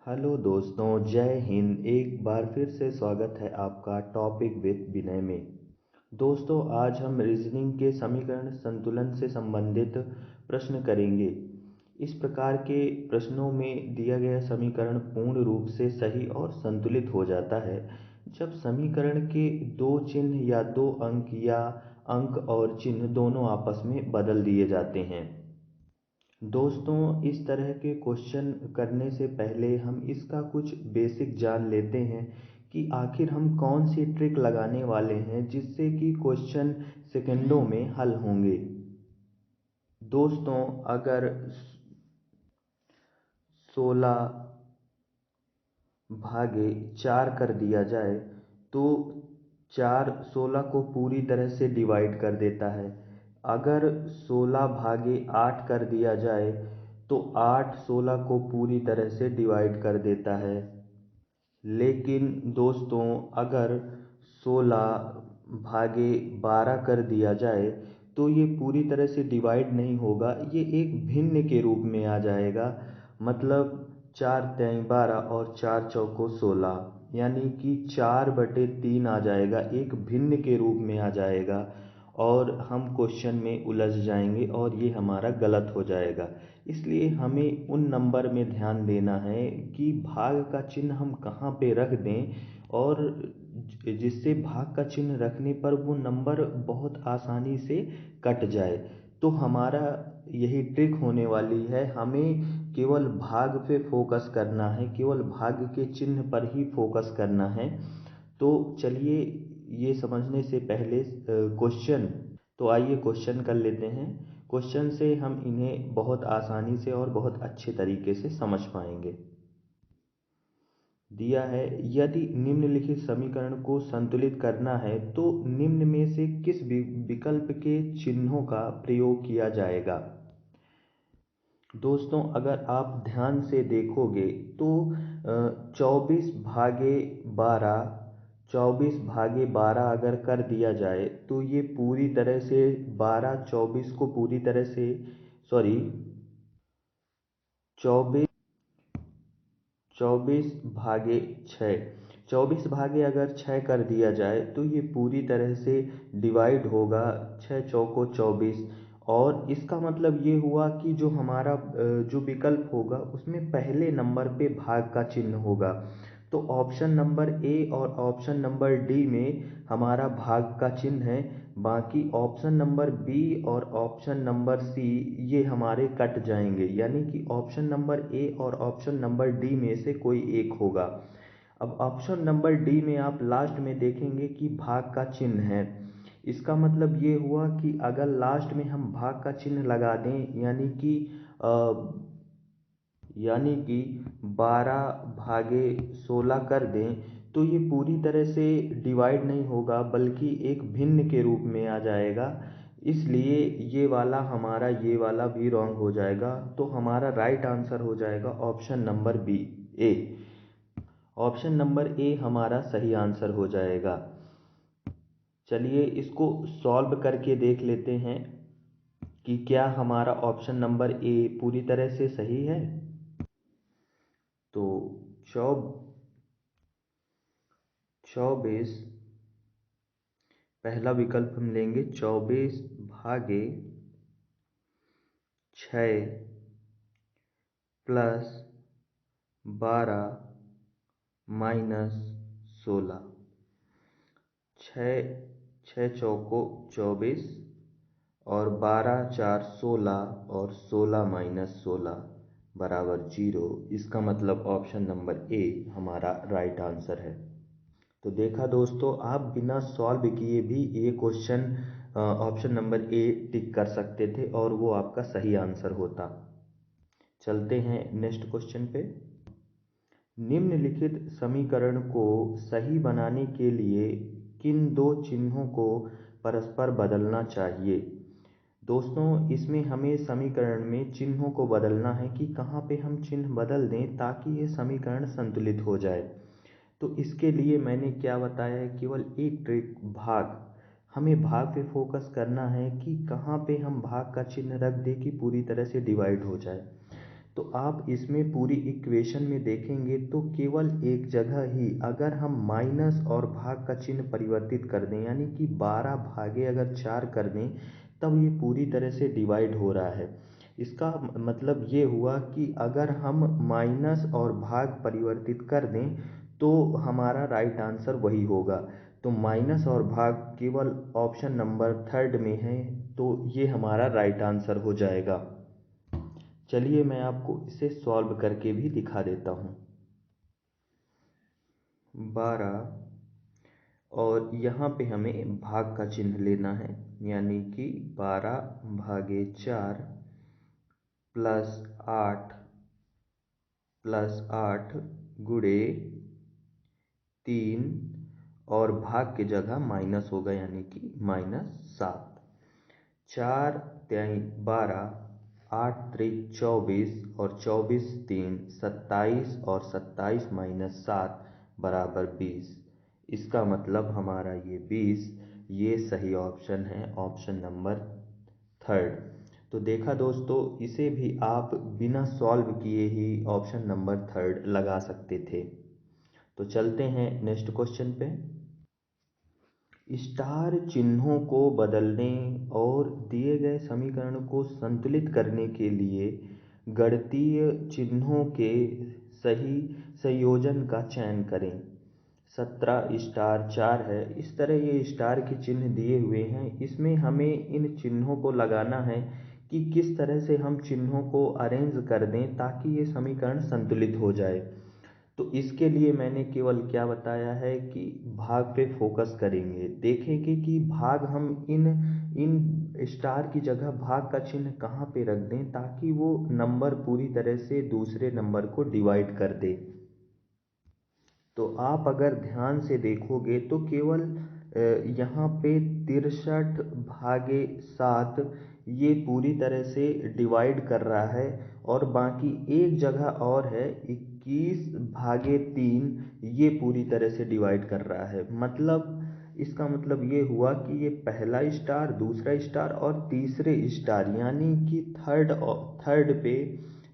Hello दोस्तों, जय हिंद। एक बार फिर से स्वागत है आपका टॉपिक विद विनय में। दोस्तों, आज हम रीजनिंग के समीकरण संतुलन से संबंधित प्रश्न करेंगे। इस प्रकार के प्रश्नों में दिया गया समीकरण पूर्ण रूप से सही और संतुलित हो जाता है जब समीकरण के दो चिन्ह या दो अंक या अंक और चिन्ह दोनों आपस में बदल दिए जाते हैं। दोस्तों, इस तरह के क्वेश्चन करने से पहले हम इसका कुछ बेसिक जान लेते हैं कि आखिर हम कौन सी ट्रिक लगाने वाले हैं जिससे कि क्वेश्चन सेकंडों में हल होंगे। दोस्तों, अगर 16/4 कर दिया जाए तो 4 16 को पूरी तरह से डिवाइड कर देता है। अगर 16/8 कर दिया जाए तो 8 16 को पूरी तरह से डिवाइड कर देता है। लेकिन दोस्तों, अगर 16/12 कर दिया जाए तो ये पूरी तरह से डिवाइड नहीं होगा, ये एक भिन्न के रूप में आ जाएगा। मतलब 4 तेई 12 और 4 चौको 16, यानी कि 4/3 आ जाएगा, एक भिन्न के रूप में आ जाएगा और हम क्वेश्चन में उलझ जाएंगे और ये हमारा गलत हो जाएगा। इसलिए हमें उन नंबर में ध्यान देना है कि भाग का चिन्ह हम कहाँ पे रख दें और जिससे भाग का चिन्ह रखने पर वो नंबर बहुत आसानी से कट जाए। तो हमारा यही ट्रिक होने वाली है। हमें केवल भाग पे फोकस करना है, केवल भाग के चिन्ह पर ही फोकस करना है। तो चलिए, ये समझने से पहले क्वेश्चन तो आइए क्वेश्चन कर लेते हैं। क्वेश्चन से हम इन्हें बहुत आसानी से और बहुत अच्छे तरीके से समझ पाएंगे। दिया है, यदि निम्नलिखित समीकरण को संतुलित करना है तो निम्न में से किस विकल्प के चिन्हों का प्रयोग किया जाएगा। दोस्तों, अगर आप ध्यान से देखोगे तो 24/12 अगर कर दिया जाए तो ये पूरी तरह से 12 24 को पूरी तरह से सॉरी 24 24/6 24 भागे अगर 6 कर दिया जाए तो ये पूरी तरह से डिवाइड होगा। 6 चौको 24, और इसका मतलब ये हुआ कि जो हमारा जो विकल्प होगा उसमें पहले नंबर पे भाग का चिन्ह होगा। तो ऑप्शन नंबर ए और ऑप्शन नंबर डी में हमारा भाग का चिन्ह है। बाकी ऑप्शन नंबर बी और ऑप्शन नंबर सी ये हमारे कट जाएंगे, यानी कि ऑप्शन नंबर ए और ऑप्शन नंबर डी में से कोई एक होगा। अब ऑप्शन नंबर डी में आप लास्ट में देखेंगे कि भाग का चिन्ह है। इसका मतलब ये हुआ कि अगर लास्ट में हम भाग का चिन्ह लगा दें, यानी कि 12/16 कर दें तो ये पूरी तरह से डिवाइड नहीं होगा बल्कि एक भिन्न के रूप में आ जाएगा। इसलिए ये वाला भी रॉन्ग हो जाएगा। तो हमारा राइट आंसर हो जाएगा option number B A. Option number A हमारा सही आंसर हो जाएगा। चलिए इसको सॉल्व करके देख लेते हैं कि क्या हमारा ऑप्शन नंबर ए पूरी तरह से सही है। तो 24 पहला विकल्प हम लेंगे। 24/6 प्लस 12 - 16। 6 चौको 24 और 12 4 16 और 16 - 16 = 0। इसका मतलब ऑप्शन नंबर ए हमारा राइट आंसर है। तो देखा दोस्तों, आप बिना सॉल्व किए भी ये क्वेश्चन ऑप्शन नंबर ए टिक कर सकते थे और वो आपका सही आंसर होता। चलते हैं नेक्स्ट क्वेश्चन पे। निम्नलिखित समीकरण को सही बनाने के लिए किन दो चिन्हों को परस्पर बदलना चाहिए। दोस्तों, इसमें हमें समीकरण में चिन्हों को बदलना है कि कहाँ पे हम चिन्ह बदल दें ताकि ये समीकरण संतुलित हो जाए। तो इसके लिए मैंने क्या बताया है, केवल एक ट्रिक, भाग। हमें भाग पे फोकस करना है कि कहाँ पे हम भाग का चिन्ह रख दें कि पूरी तरह से डिवाइड हो जाए। तो आप इसमें पूरी इक्वेशन में देखेंगे तो केवल एक जगह ही अगर हम माइनस और भाग का चिन्ह परिवर्तित कर दें, यानी कि 12 भागे अगर 4 कर दें, तब ये पूरी तरह से डिवाइड हो रहा है। इसका मतलब ये हुआ कि अगर हम माइनस और भाग परिवर्तित कर दें तो हमारा राइट आंसर वही होगा। तो माइनस और भाग केवल ऑप्शन नंबर 3 में है, तो ये हमारा राइट आंसर हो जाएगा। चलिए मैं आपको इसे सॉल्व करके भी दिखा देता हूँ। 12 और यहाँ पे हमें भाग का चिन्ह लेना है, यानी कि 12 भागे 4 प्लस 8 गुणे 3 और भाग की जगह माइनस होगा, यानी कि -7। 4 तिहाई 12, 8 त्रिक 24 और 24 3 27 और 27 माइनस 7 बराबर 20। इसका मतलब हमारा ये 20 ये सही ऑप्शन है, ऑप्शन नंबर 3। तो देखा दोस्तों, इसे भी आप बिना सॉल्व किए ही ऑप्शन नंबर 3 लगा सकते थे। तो चलते हैं नेक्स्ट क्वेश्चन पे। स्टार चिन्हों को बदलने और दिए गए समीकरण को संतुलित करने के लिए गणितीय चिन्हों के सही संयोजन का चयन करें। 17 स्टार 4 है, इस तरह ये स्टार के चिन्ह दिए हुए हैं। इसमें हमें इन चिन्हों को लगाना है कि किस तरह से हम चिन्हों को अरेंज कर दें ताकि ये समीकरण संतुलित हो जाए। तो इसके लिए मैंने केवल क्या बताया है कि भाग पे फोकस करेंगे, देखेंगे कि भाग हम इन इन स्टार की जगह भाग का चिन्ह कहाँ पे रख दें ताकि वो नंबर पूरी तरह से दूसरे नंबर को डिवाइड कर दे। तो आप अगर ध्यान से देखोगे तो केवल यहाँ पे 63 भागे 7 ये पूरी तरह से डिवाइड कर रहा है, और बाकी एक जगह और है 21 भागे 3 ये पूरी तरह से डिवाइड कर रहा है। मतलब इसका मतलब ये हुआ कि ये पहला स्टार, दूसरा स्टार और तीसरे स्टार, यानी कि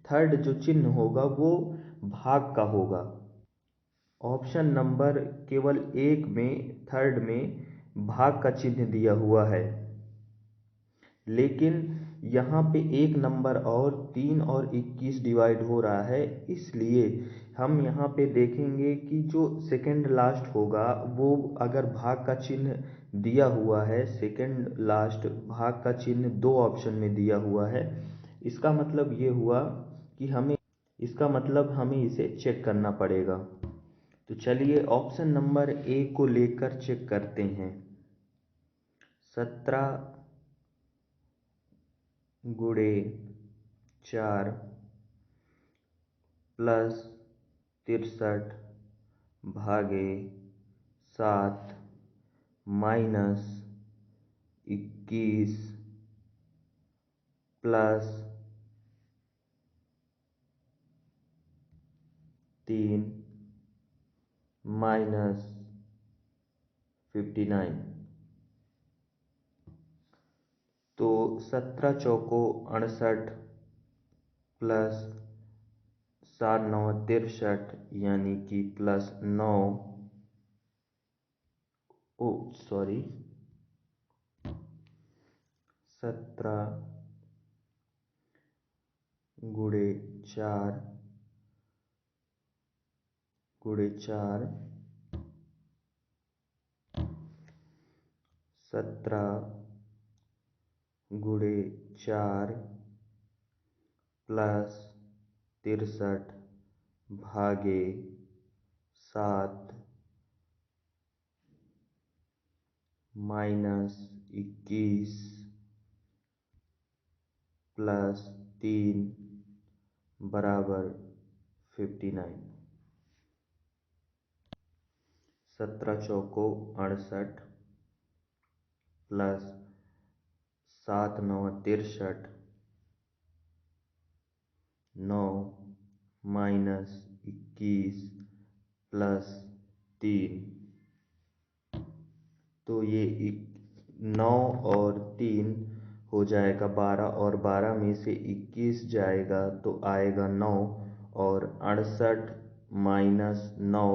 थर्ड जो चिन्ह होगा वो भाग का होगा। ऑप्शन नंबर केवल 1 में, 3 में भाग का चिन्ह दिया हुआ है, लेकिन यहाँ पे एक नंबर और 3 और 21 डिवाइड हो रहा है। इसलिए हम यहाँ पे देखेंगे कि जो सेकंड लास्ट होगा वो अगर भाग का चिन्ह दिया हुआ है, सेकंड लास्ट भाग का चिन्ह 2 ऑप्शन में दिया हुआ है, इसका मतलब ये हुआ कि हमें इसे चेक करना पड़ेगा। तो चलिए ऑप्शन नंबर ए को लेकर चेक करते हैं। 17 गुणे 4 प्लस 63 भागे 7 माइनस 21 प्लस 3 माइनस 59। तो 17 चौको 68 प्लस 7 9 63, यानी कि प्लस 9, ओ सॉरी 17 गुणे 4 गुणे 4 17 गुणे 4 प्लस 63 भागे 7 माइनस 21 प्लस 3 बराबर 59। 17 चौको 68 प्लस 7 9 63, 9 माइनस 21 प्लस 3, तो ये 9 और 3 हो जाएगा 12 और 12 में से 21 जाएगा तो आएगा 9 और 68 माइनस 9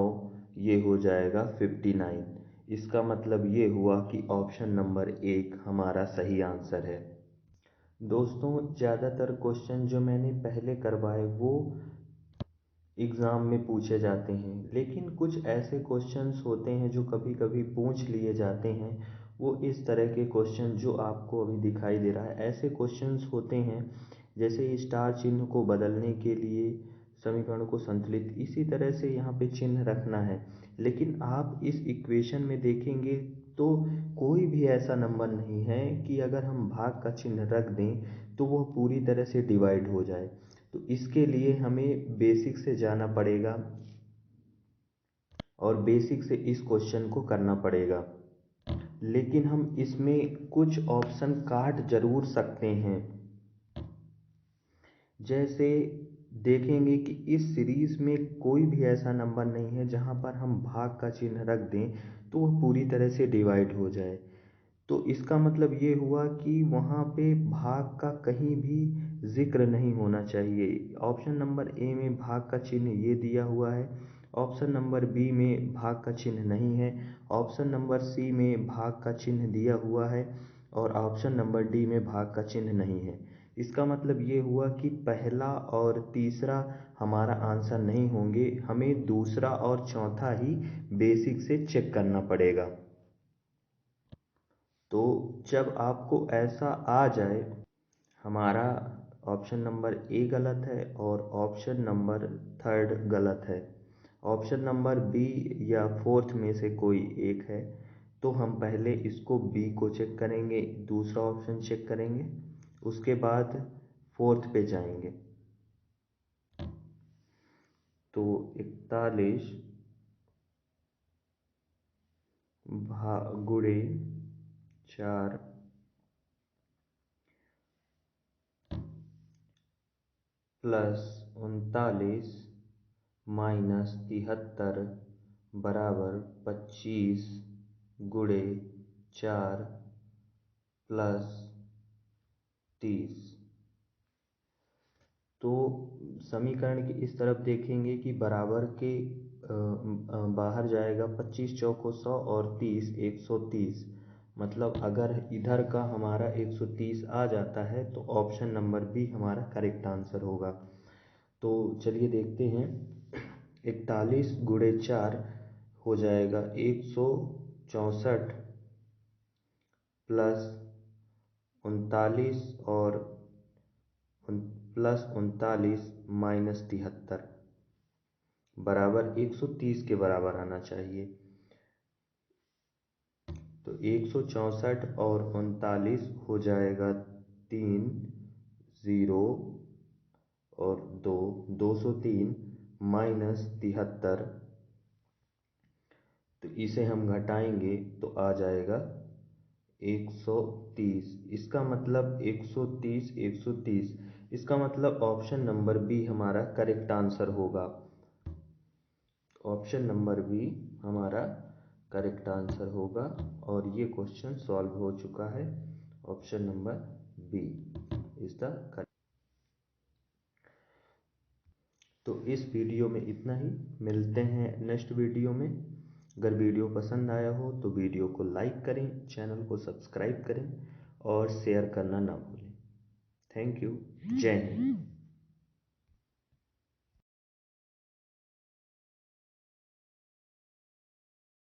ये हो जाएगा 59। इसका मतलब ये हुआ कि ऑप्शन नंबर 1 हमारा सही आंसर है। दोस्तों ज़्यादातर क्वेश्चन जो मैंने पहले करवाए वो एग्ज़ाम में पूछे जाते हैं, लेकिन कुछ ऐसे क्वेश्चंस होते हैं जो कभी कभी पूछ लिए जाते हैं। वो इस तरह के क्वेश्चन जो आपको अभी दिखाई दे रहा है, ऐसे क्वेश्चंस होते हैं जैसे स्टार चिन्ह को बदलने के लिए समीकरण को संतुलित इसी तरह से यहाँ पे चिन्ह रखना है। लेकिन आप इस इक्वेशन में देखेंगे तो कोई भी ऐसा नंबर नहीं है कि अगर हम भाग का चिन्ह रख दें तो वह पूरी तरह से डिवाइड हो जाए। तो इसके लिए हमें बेसिक से जाना पड़ेगा और बेसिक से इस क्वेश्चन को करना पड़ेगा। लेकिन हम इसमें कुछ ऑप्शन काट जरूर सकते हैं। जैसे देखेंगे कि इस सीरीज में कोई भी ऐसा नंबर नहीं है जहां पर हम भाग का चिन्ह रख दें तो वह पूरी तरह से डिवाइड हो जाए। तो इसका मतलब ये हुआ कि वहाँ पे भाग का कहीं भी जिक्र नहीं होना चाहिए। ऑप्शन नंबर ए में भाग का चिन्ह ये दिया हुआ है, ऑप्शन नंबर बी में भाग का चिन्ह नहीं है, ऑप्शन नंबर सी में भाग का चिन्ह दिया हुआ है और ऑप्शन नंबर डी में भाग का चिन्ह नहीं है। इसका मतलब ये हुआ कि पहला और तीसरा हमारा आंसर नहीं होंगे, हमें दूसरा और चौथा ही बेसिक से चेक करना पड़ेगा। तो जब आपको ऐसा आ जाए हमारा ऑप्शन नंबर ए गलत है और ऑप्शन नंबर थर्ड गलत है, ऑप्शन नंबर बी या फोर्थ में से कोई एक है, तो हम पहले इसको बी को चेक करेंगे, दूसरा ऑप्शन चेक करेंगे, उसके बाद फोर्थ पे जाएंगे। तो 41 गुणे 4 प्लस 39 माइनस 73 बराबर 25 गुणे 4 प्लस 30। तो समीकरण की इस तरफ देखेंगे कि बराबर के बाहर जाएगा 25 चौको 100 और 30 130। मतलब अगर इधर का हमारा 130 आ जाता है तो ऑप्शन नंबर बी हमारा करेक्ट आंसर होगा। तो चलिए देखते हैं, 41 गुणे 4 हो जाएगा 164 प्लस 39 और प्लस 39 माइनस 73 बराबर 130 के बराबर आना चाहिए। तो 164 और 39 हो जाएगा 3 0 और 2 203 माइनस 73। तो इसे हम घटाएंगे तो आ जाएगा 130। इसका मतलब 130 130, इसका मतलब ऑप्शन नंबर बी हमारा करेक्ट आंसर होगा। ऑप्शन नंबर बी हमारा करेक्ट आंसर होगा और ये क्वेश्चन सॉल्व हो चुका है। Option number B is the correct. तो इस वीडियो में इतना ही, मिलते हैं नेक्स्ट वीडियो में। अगर वीडियो पसंद आया हो तो वीडियो को लाइक करें, चैनल को सब्सक्राइब करें और शेयर करना ना भूलें। Thank you. जय हिंद।